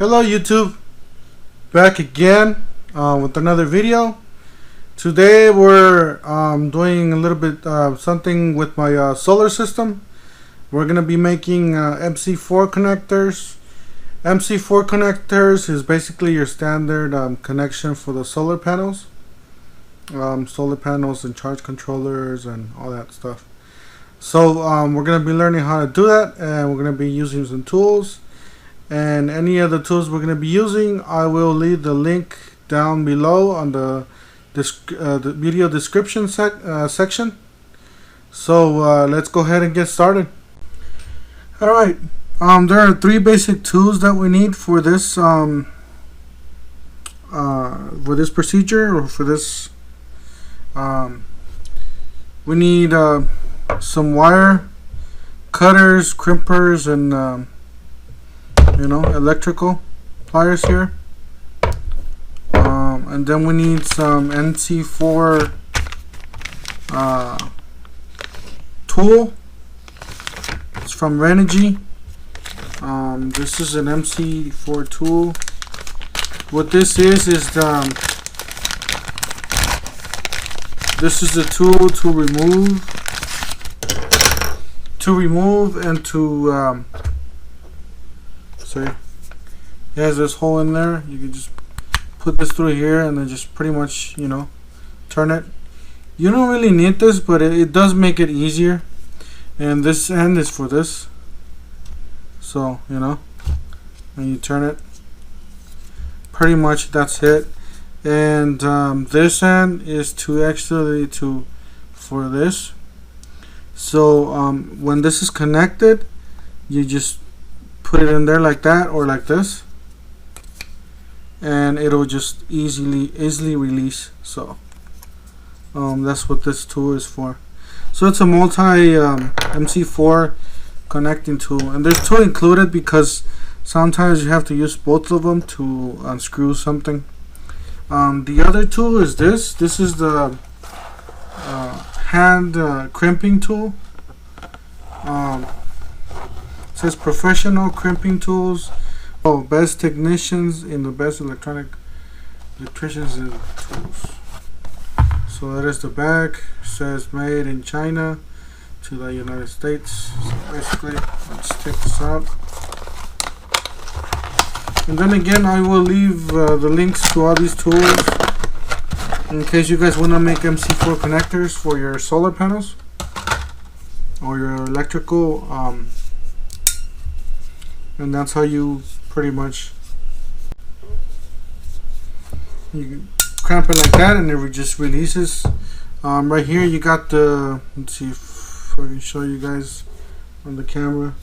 Hello YouTube, back again with another video. Today we're doing a little bit something with my solar system. We're going to be making MC4 connectors. MC4 connectors is basically your standard connection for the solar panels. Solar panels and charge controllers and all that stuff. So we're going to be learning how to do that, and we're going to be using some tools. And any other tools we're going to be using, I will leave the link down below on the video description section. So let's go ahead and get started. Alright, there are three basic tools that we need for this procedure, or for this. We need some wire cutters, crimpers, and electrical pliers here. And then we need some MC4 tool. It's from Renogy. This is an MC4 tool. What this is this is a tool to remove and to it has this hole in there. You can just put this through here and then just pretty much turn it. You don't really need this, but it does make it easier. And this end is for this, so and you turn it. Pretty much that's it. And this end is for this. So when this is connected, you just put it in there like that, or like this, and it'll just easily release. So that's what this tool is for. So it's a multi MC4 connecting tool, and there's two included because sometimes you have to use both of them to unscrew something. The other tool is this. This is the hand crimping tool. It says professional crimping tools. Best technicians in the best electricians and tools. So that is the back. It says made in China to the United States. So basically, let's take this out. And then again, I will leave the links to all these tools in case you guys want to make MC4 connectors for your solar panels or your electrical. And that's how you pretty much, you can clamp it like that, and it just releases. Right here you got the, let's see if I can show you guys on the camera.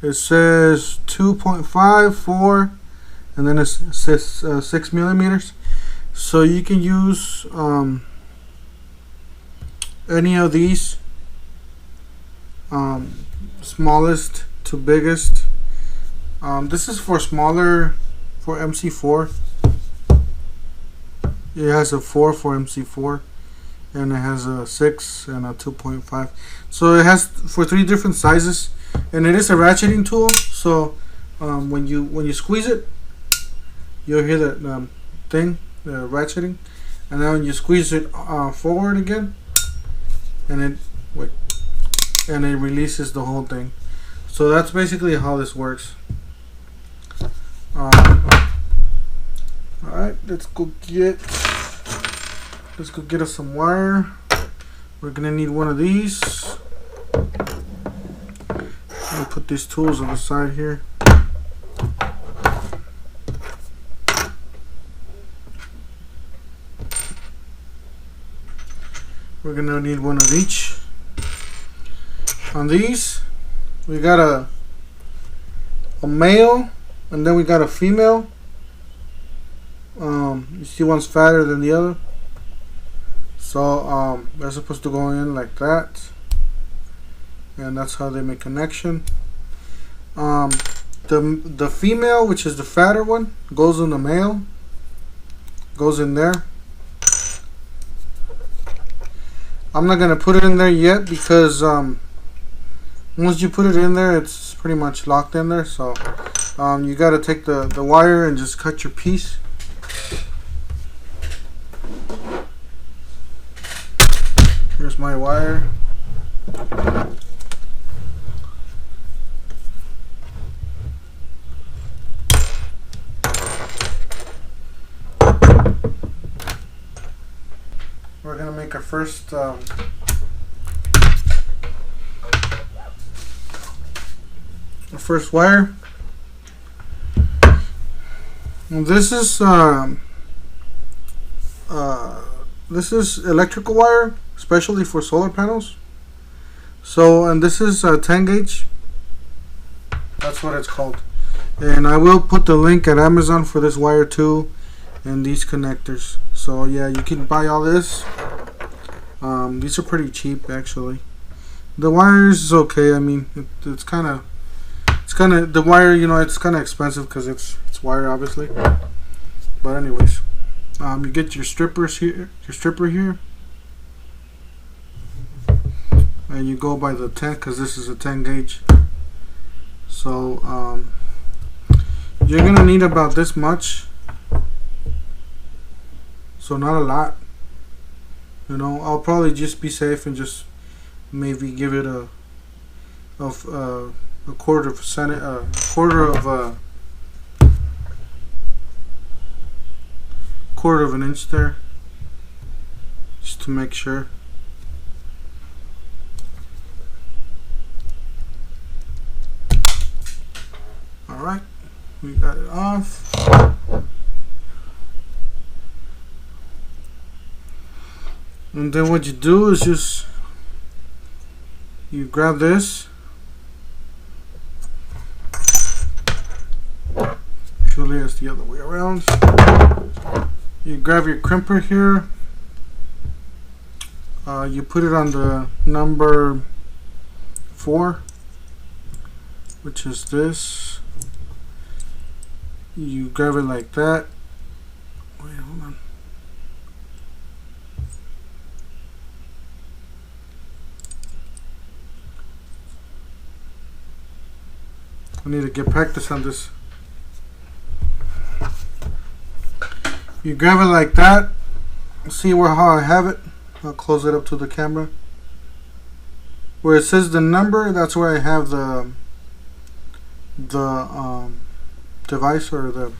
It says 2.5, 4, and then it says 6 millimeters. So you can use any of these, smallest to biggest. This is for smaller, for MC4. It has a 4 for MC4, and it has a 6 and a 2.5. So it has for 3 different sizes, and it is a ratcheting tool. So when you squeeze it, you'll hear that thing, the ratcheting, and then when you squeeze it forward again, and it releases the whole thing. So that's basically how this works. Alright, let's go get us some wire. We're gonna need one of these. I'll put these tools on the side here. We're gonna need one of each. On these, we got a male, and then we got a female. You see, one's fatter than the other, so they're supposed to go in like that, and that's how they make connection. The female, which is the fatter one, goes in the male, goes in there. I'm not gonna put it in there yet because once you put it in there, it's pretty much locked in there. So you got to take the wire and just cut your piece. Here's my wire. We're gonna make our first wire. And this is electrical wire, especially for solar panels. So, and this is 10 gauge. That's what it's called. And I will put the link at Amazon for this wire too, and these connectors. So yeah, you can buy all this. These are pretty cheap actually. The wires is okay. I mean, it's kind of the wire. You know, it's kind of expensive because it's wire, obviously. But anyways, you get your strippers here. Your stripper here. And you go by the 10 because this is a 10 gauge. So you're gonna need about this much. So not a lot. You know, I'll probably just be safe and just maybe give it a quarter of an inch there, just to make sure. Alright, we got it off. And then what you do is just you grab this. Actually, it's the other way around. You grab your crimper here. You put it on the number 4, which is this. You grab it like that. Wait, hold on. I need to get practice on this. You grab it like that. See how I have it. I'll close it up to the camera. Where it says the number, that's where I have the device or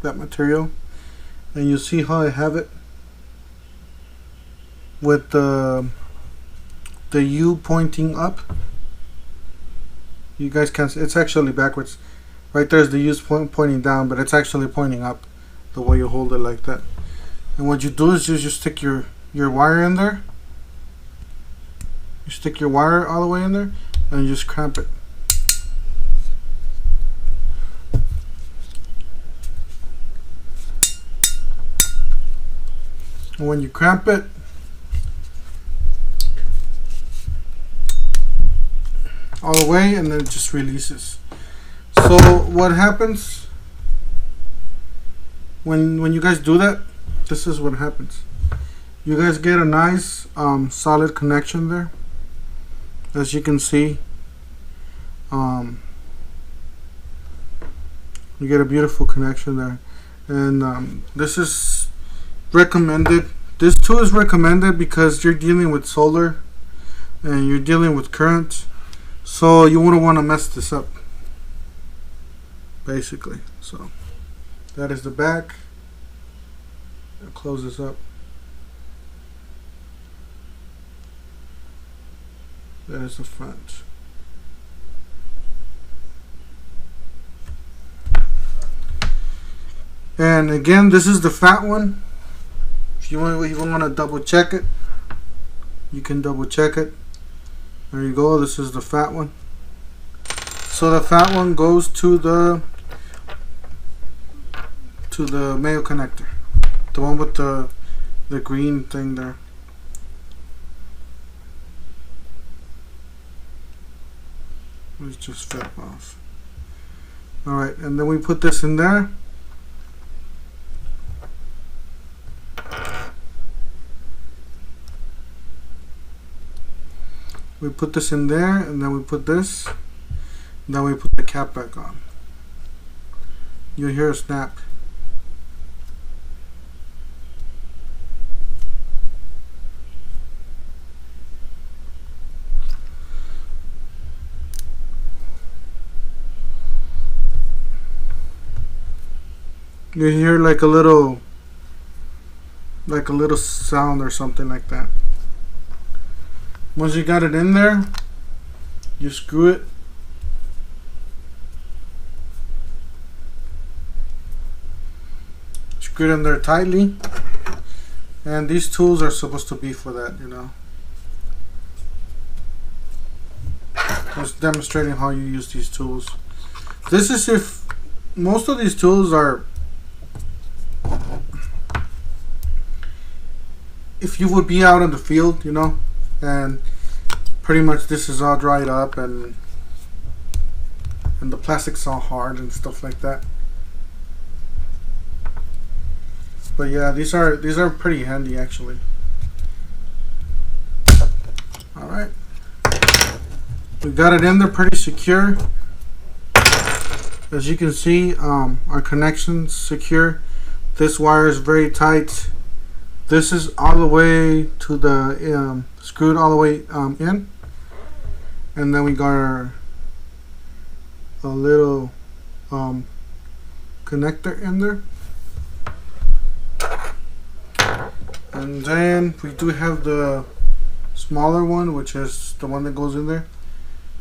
that material. And you see how I have it with the U pointing up. You guys can't see, it's actually backwards. Right there's the U pointing down, but it's actually pointing up the way you hold it like that. And what you do is you just stick your wire in there. You stick your wire all the way in there and you just clamp it. And when you clamp it, all the way, and then it just releases. So what happens when you guys do that, this is what happens. You guys get a nice solid connection there. As you can see, you get a beautiful connection there. And this is recommended. This too is recommended because you're dealing with solar and you're dealing with current. So you wouldn't want to mess this up, basically. So that is the back. I'll close this up. That is the front. And again, this is the fat one. If you even want to double check it, you can double check it. There you go. This is the fat one. So the fat one goes to the male connector, the one with the green thing there. Let's just flip off. All right, and then we put this in there. We put this in there, and then we put this, and then we put the cap back on. You'll hear a snap. You hear like a little sound or something like that. Once you got it in there, you screw it. Screw it in there tightly. And these tools are supposed to be for that, you know. Just demonstrating how you use these tools. This is if most of these tools are, if you would be out in the field, you know, and pretty much this is all dried up and the plastic's all hard and stuff like that. But yeah, these are pretty handy actually. All right, we got it in there pretty secure. As you can see, our connection's secure. This wire is very tight. This is all the way to the screwed all the way in, and then we got a little connector in there, and then we do have the smaller one, which is the one that goes in there.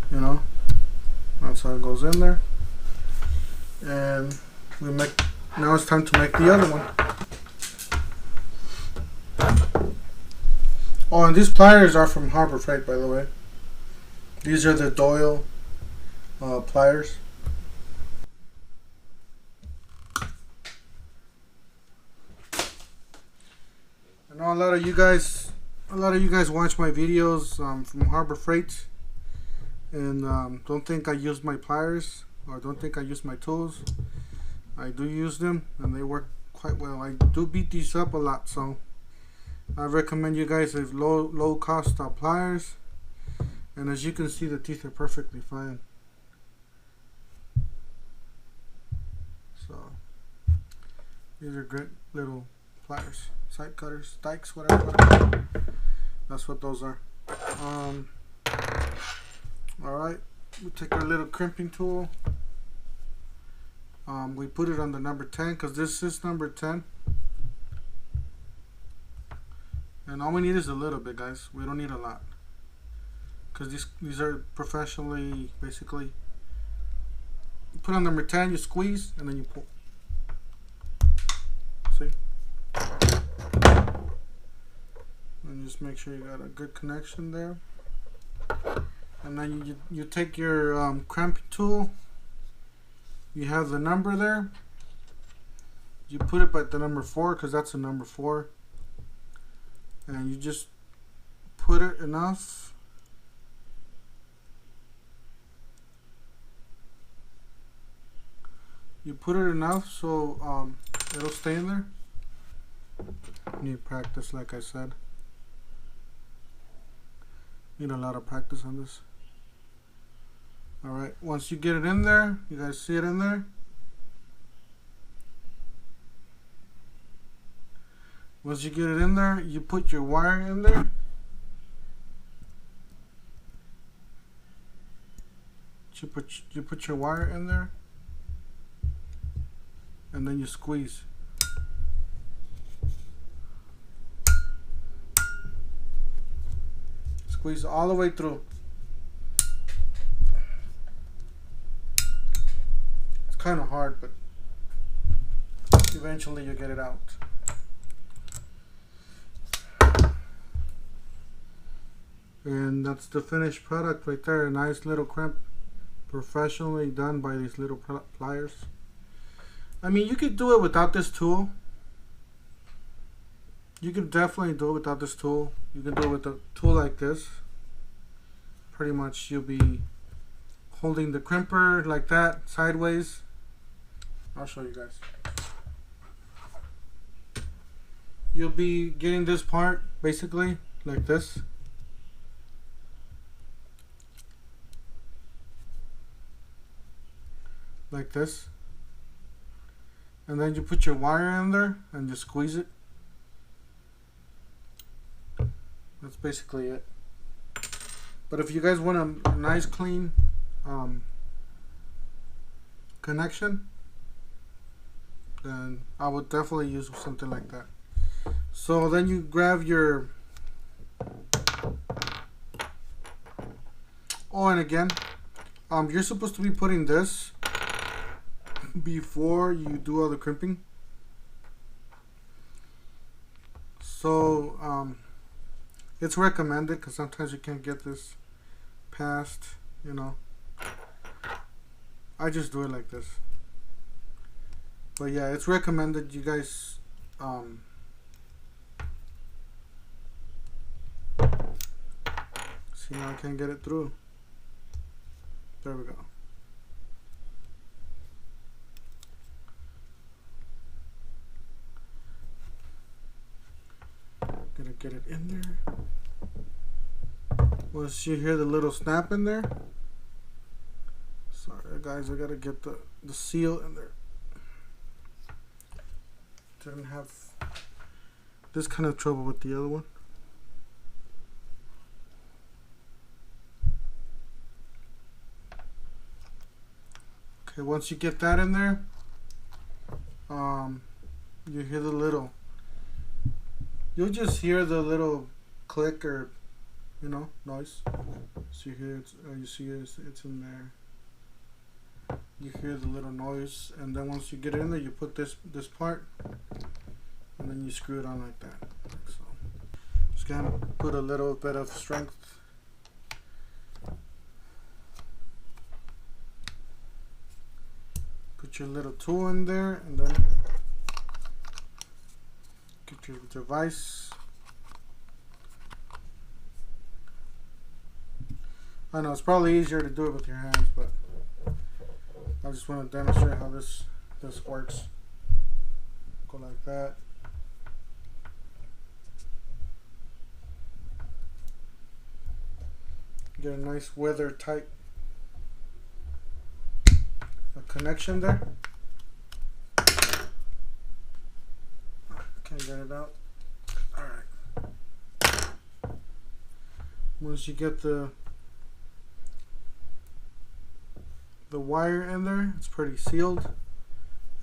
You know, that's how it goes in there, and we make. Now it's time to make the other one. Oh, and these pliers are from Harbor Freight, by the way. These are the Doyle pliers. I know a lot of you guys watch my videos from Harbor Freight, and don't think I use my pliers or don't think I use my tools. I do use them, and they work quite well. I do beat these up a lot, so I recommend you guys have low cost pliers, and as you can see, the teeth are perfectly fine. So these are great little pliers, side cutters, dikes, whatever. That's what those are. All right, we take our little crimping tool. We put it on the number 10 because this is number 10. And all we need is a little bit, guys. We don't need a lot, because these are professionally, basically. You put on number 10, you squeeze, and then you pull. See? And just make sure you got a good connection there. And then you take your crimp tool. You have the number there. You put it by the number 4, because that's a number 4. And you just put it enough. You put it enough so it'll stay in there. Need practice, like I said. Need a lot of practice on this. Alright, once you get it in there, you guys see it in there? Once you get it in there, you put your wire in there. You put your wire in there, and then you squeeze. Squeeze all the way through. It's kind of hard, but eventually you get it out. And that's the finished product right there. A nice little crimp, professionally done by these little pliers. I mean, you could do it without this tool. You could definitely do it without this tool. You can do it with a tool like this. Pretty much you'll be holding the crimper like that, sideways. I'll show you guys. You'll be getting this part basically like this. like this, and then you put your wire in there and just squeeze it. That's basically it. But if you guys want a nice clean connection, then I would definitely use something like that. So then you grab your, oh, and again, you're supposed to be putting this before you do all the crimping. So it's recommended, because sometimes you can't get this past, you know. I just do it like this. But yeah, it's recommended you guys see, now I can't get it through. There we go. Gonna get it in there. Once you hear the little snap in there, sorry guys, I gotta get the seal in there. Didn't have this kind of trouble with the other one. Okay, once you get that in there, you hear the little, you'll just hear the little click or, you know, noise. So you hear it's, you see it's in there. You hear the little noise, and then once you get it in there, you put this part, and then you screw it on like that. So just gonna put a little bit of strength. Put your little tool in there, and then get your device. I know it's probably easier to do it with your hands, but I just want to demonstrate how this works. Go like that. Get a nice weather tight connection there. Can't get it out. Alright. Once you get the wire in there, it's pretty sealed.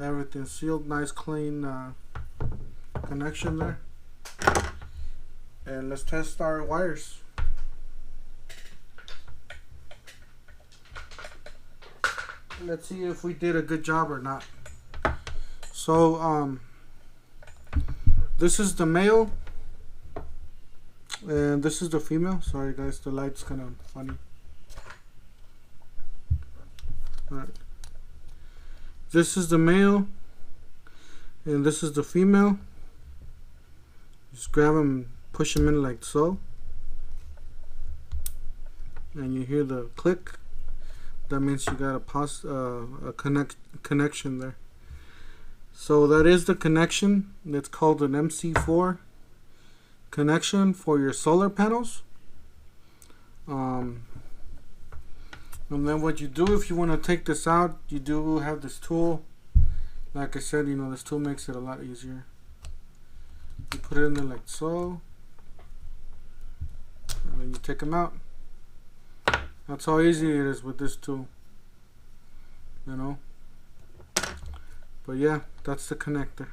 Everything's sealed, nice clean connection there. And let's test our wires. Let's see if we did a good job or not. So this is the male and this is the female. Sorry guys, the light's kind of funny. Alright, this is the male and this is the female. Just grab them, push them in like so, and you hear the click. That means you got a connection there. So that is the connection. It's called an MC4 connection for your solar panels. And then what you do, if you want to take this out, you do have this tool. Like I said, you know, this tool makes it a lot easier. You put it in there like so, and then you take them out. That's how easy it is with this tool, you know. But yeah, that's the connector.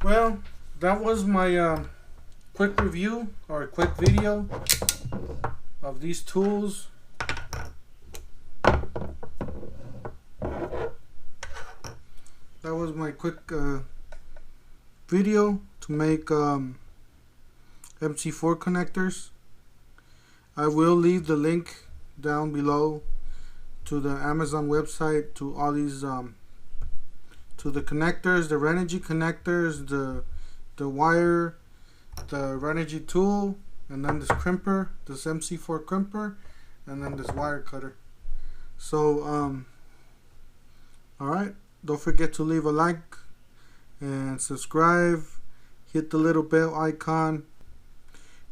Well, that was my quick review or quick video of these tools. That was my quick video to make MC4 connectors. I will leave the link down below to the Amazon website, to all these to the connectors, the Renogy connectors, the wire, the Renogy tool, and then this crimper, this MC4 crimper, and then this wire cutter. So alright, don't forget to leave a like and subscribe. Hit the little bell icon.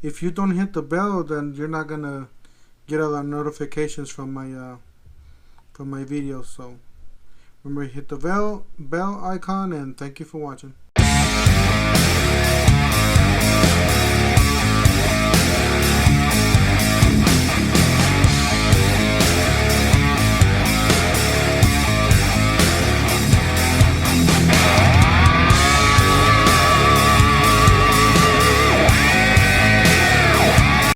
If you don't hit the bell, then you're not gonna get all the notifications from my videos. So remember, hit the bell icon, and thank you for watching.